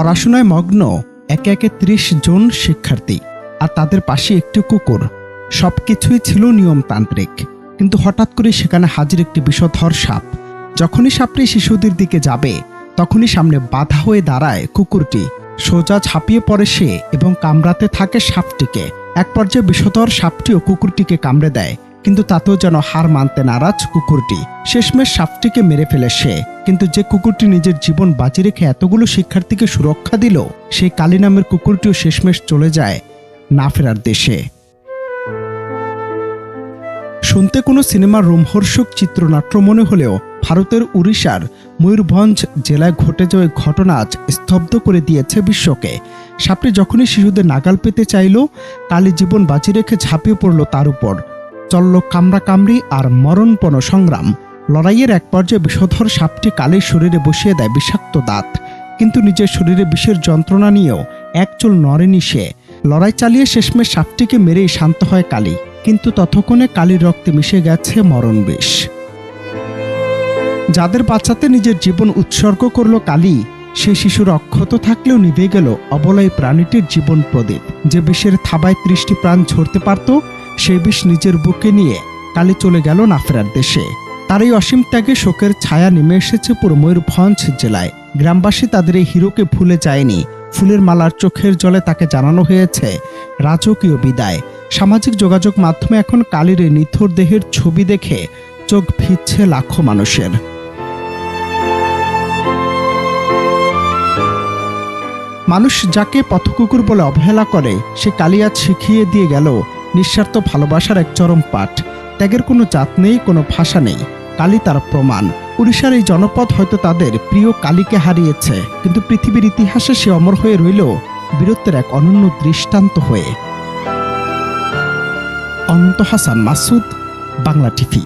পড়াশোনায় মগ্ন একে একে ৩০ জন শিক্ষার্থী, আর তাদের পাশে একটি কুকুর। সবকিছুই ছিল নিয়মতান্ত্রিক, কিন্তু হঠাৎ করে সেখানে হাজির একটি বিষধর সাপ। যখনই সাপটি শিশুদের দিকে যাবে, তখনই সামনে বাধা হয়ে দাঁড়ায় কুকুরটি। সোজা ঝাঁপিয়ে পড়ে সে এবং কামড়াতে থাকে সাপটিকে। এক পর্যায়ে বিষধর সাপটিও কুকুরটিকে কামড়ে দেয়, কিন্তু তাতেও যেন হার মানতে নারাজ কুকুরটি। শেষমেশ সাপটিকে মেরে ফেলে সে। কিন্তু যে কুকুরটি নিজের জীবন বাজি রেখে এতগুলো শিক্ষার্থীকে সুরক্ষা দিল, সেই কালী নামের কুকুরটিও শেষমেশ চলে যায় না ফেরার দেশে। শুনতে কোনো সিনেমার রোমহর্ষক চিত্রনাট্য মনে হলেও ভারতের উড়িষ্যার ময়ূরভঞ্জ জেলায় ঘটে যাওয়া ঘটনা আজ স্তব্ধ করে দিয়েছে বিশ্বকে। সাপটি যখনই শিশুদের নাগাল পেতে চাইল, কালী জীবন বাজি রেখে ঝাঁপিয়ে পড়ল তার উপর। চলল কামড়াকামড়ি আর মরণপণ সংগ্রাম। লড়াইয়ের এক পর্যায়ে বিষধর সাপটি কালীর শরীরে বসিয়ে দেয় বিষাক্ত দাঁত, কিন্তু নিজের শরীরে বিষের যন্ত্রণা নিয়েও এক চুল নড়েনি সে। লড়াই চালিয়ে শেষমেশ সাপটিকে মেরেই শান্ত হয় কালী, কিন্তু ততক্ষণে কালীর রক্তে মিশে গেছে মরণ বিষ। যাদের বাঁচাতে নিজের জীবন উৎসর্গ করল কালী, সে শিশুর অক্ষত থাকলেও নিভে গেল অবলাই প্রাণীটির জীবন প্রদীপ। যে বিষের থাবায় ৩০টি প্রাণ ঝরতে পারত, সেই বিষ নিজের বুকে নিয়ে কালী চলে গেল না ফেরার দেশে। তার এই অসীম ত্যাগে শোকের ছায়া নেমে এসেছে পুরো ময়ূরভঞ্জ জেলায়। গ্রামবাসী তাদের এই হিরোকে ভুলে যায়নি। ফুলের মালার চোখের জলে তাকে জানানো হয়েছে রাজকীয় বিদায়। সামাজিক যোগাযোগ মাধ্যমে এখন কালীর এই নিথর দেহের ছবি দেখে চোখ ভিজছে লাখো মানুষের। মানুষ যাকে পথকুকুর বলে অবহেলা করে, সে কালী আজ শিখিয়ে দিয়ে গেল নিঃস্বার্থ ভালোবাসার এক চরম পাঠ। ত্যাগের কোনো জাত নেই, কোনো ভাষা নেই, কালী তার প্রমাণ। উড়িষ্যার এই জনপদ হয়তো তাদের প্রিয় কালীকে হারিয়েছে, কিন্তু পৃথিবীর ইতিহাসে সে অমর হয়ে রইল বীরত্বের এক অনন্য দৃষ্টান্ত হয়ে। অনন্ত হাসান মাসুদ, বাংলা টিভি।